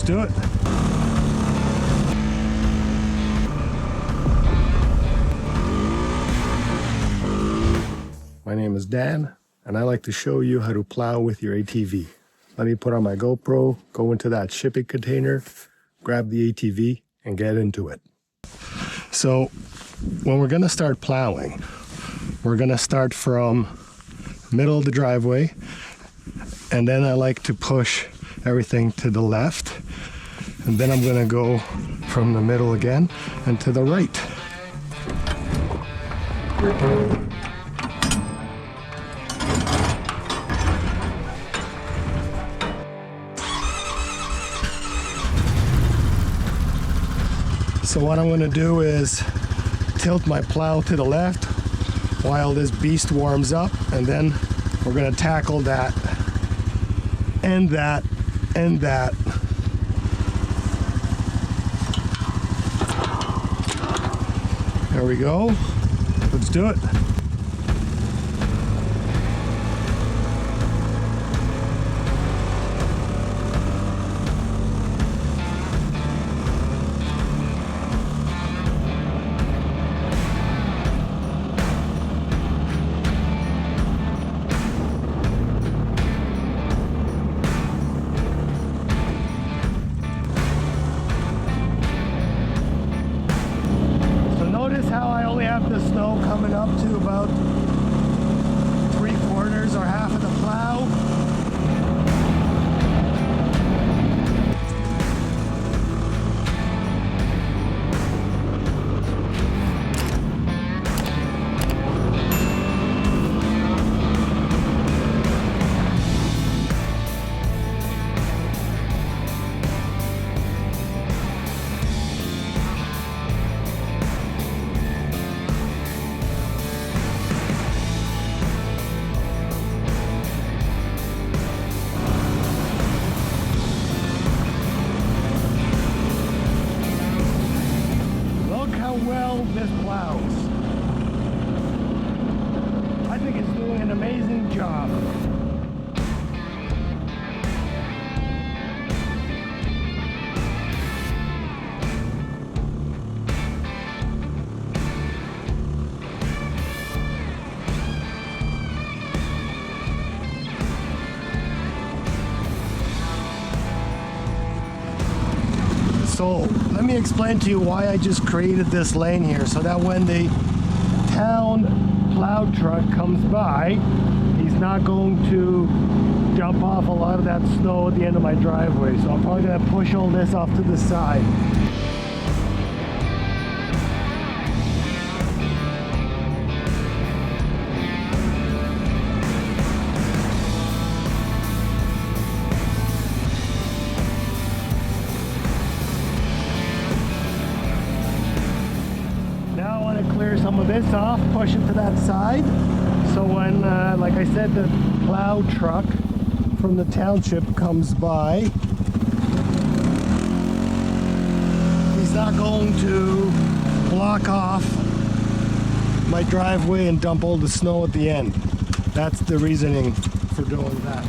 do it. My name is Dan, and I like to show you how to plow with your ATV. Let me put on my GoPro, go into that shipping container, grab the ATV, and get into it. So when we're gonna start plowing, we're gonna start from middle of the driveway, and then I like to push everything to the left, and then I'm gonna go from the middle again and to the right. So what I'm gonna do is tilt my plow to the left while this beast warms up, and then we're gonna tackle that and that and that. There we go. Let's do it. Notice how I only have the snow coming up to about 3/4 or half of the plow. Well, this plows. I think it's doing an amazing job. So let me explain to you why I just created this lane here, so that when the town plow truck comes by, he's not going to dump off a lot of that snow at the end of my driveway. So I'm probably going to push all this off to the side. Clear some of this off, push it to that side, so when like I said, the plow truck from the township comes by, he's not going to block off my driveway and dump all the snow at the end. That's the reasoning for doing that.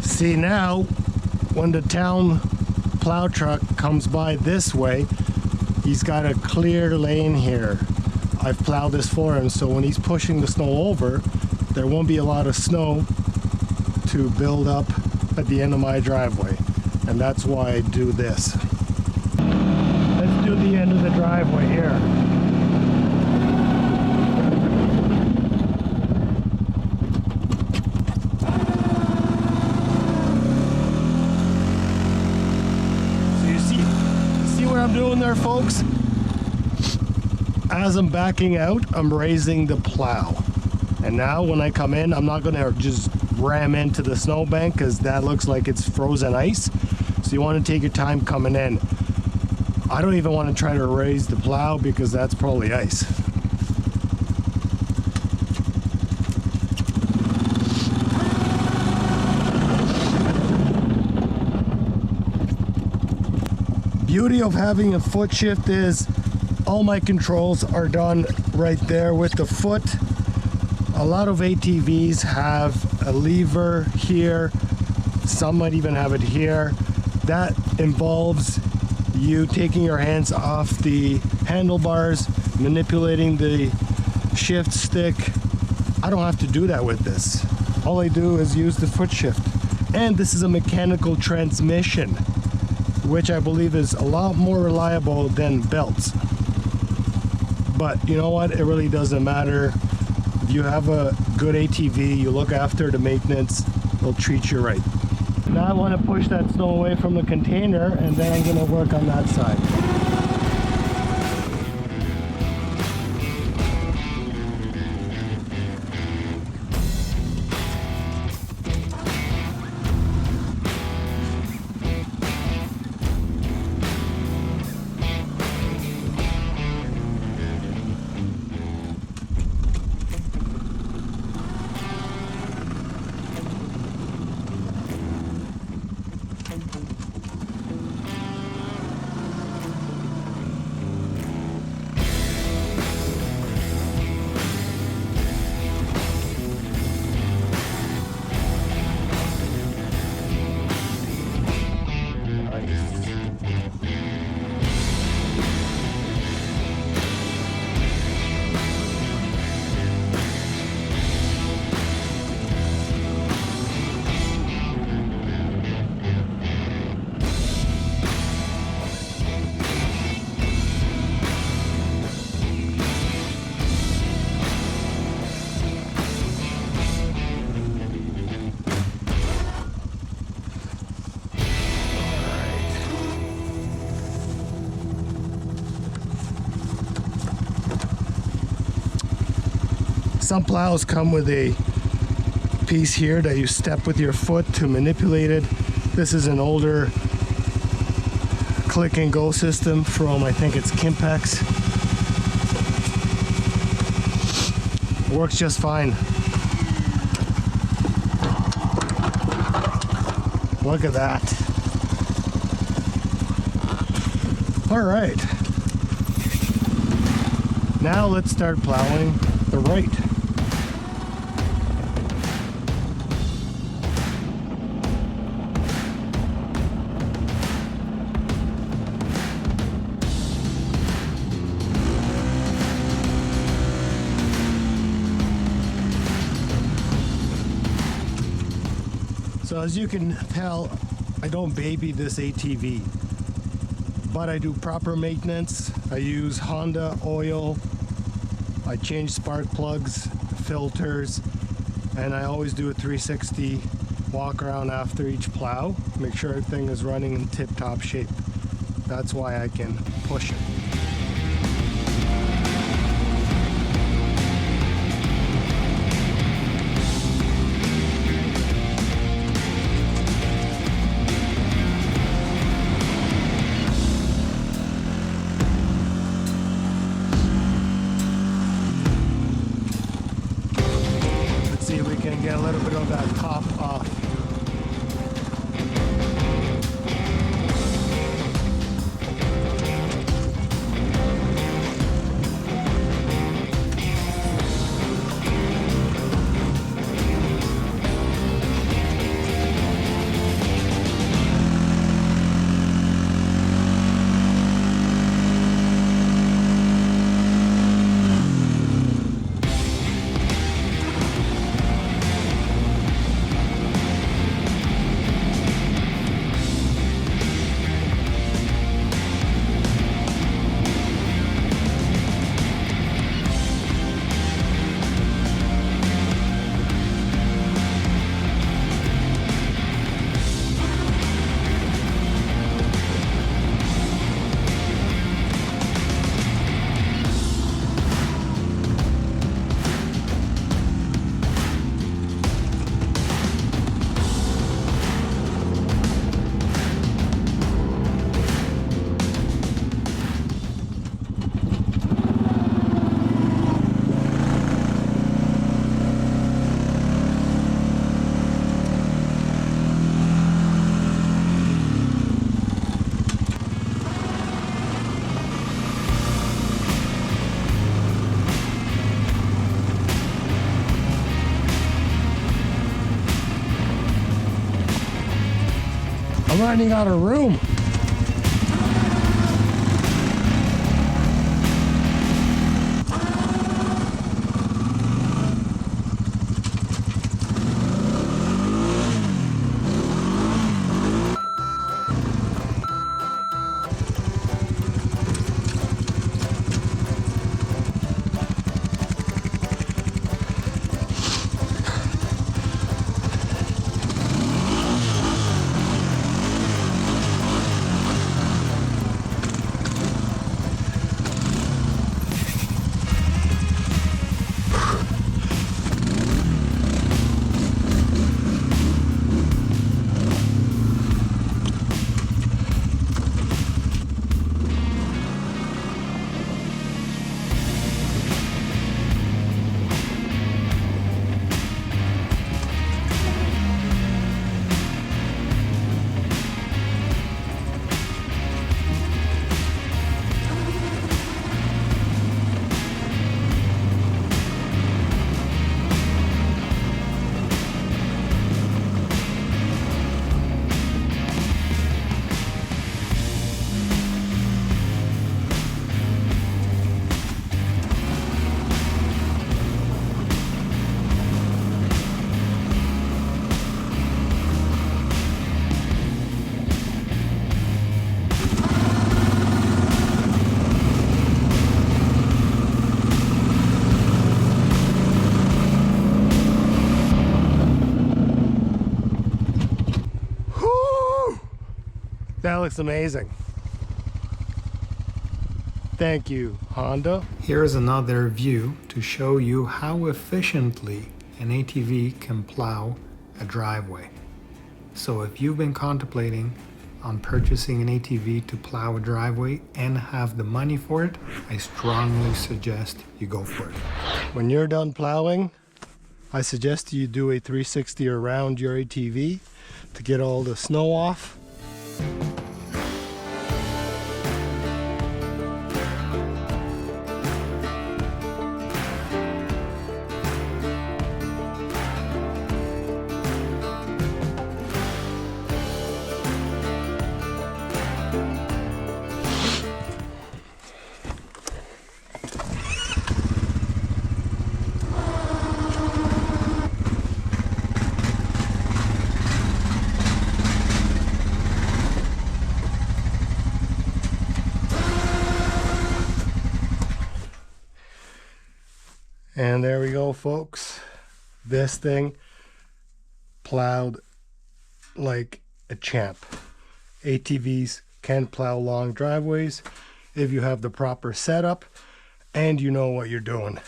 See, now when the town plow truck comes by this way, he's got a clear lane here. I've plowed this for him, so when he's pushing the snow over, there won't be a lot of snow to build up at the end of my driveway, and that's why I do this. Let's do the end of the driveway here. I'm doing there, folks? As I'm backing out, I'm raising the plow, and now when I come in, I'm not gonna just ram into the snowbank because that looks like it's frozen ice. So you want to take your time coming in. I don't even want to try to raise the plow because that's probably ice. beauty of having a foot shift is all my controls are done right there with the foot. A lot of ATVs have a lever here. Some might even have it here. That involves you taking your hands off the handlebars, manipulating the shift stick. I don't have to do that with this. All I do is use the foot shift. And this is a mechanical transmission, which I believe is a lot more reliable than belts. But you know what? It really doesn't matter. If you have a good ATV, you look after the maintenance, they'll treat you right. Now I want to push that snow away from the container, and then I'm going to work on that side. Some plows come with a piece here that you step with your foot to manipulate it. This is an older click and go system from, I think it's Kimpex. Works just fine. Look at that. All right. Now let's start plowing the right. So as you can tell, I don't baby this ATV, but I do proper maintenance. I use Honda oil, I change spark plugs, filters, and I always do a 360 walk around after each plow. Make sure everything is running in tip-top shape. That's why I can push it. See if we can get a little bit of that top off. I'm running out of room. That looks amazing. Thank you, Honda. Here's another view to show you how efficiently an ATV can plow a driveway. So if you've been contemplating on purchasing an ATV to plow a driveway and have the money for it, I strongly suggest you go for it. When you're done plowing, I suggest you do a 360 around your ATV to get all the snow off. And there we go, folks. This thing plowed like a champ. ATVs can plow long driveways if you have the proper setup and you know what you're doing.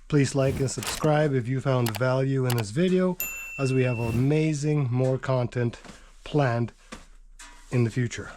Please like and subscribe if you found value in this video, as we have amazing more content planned in the future.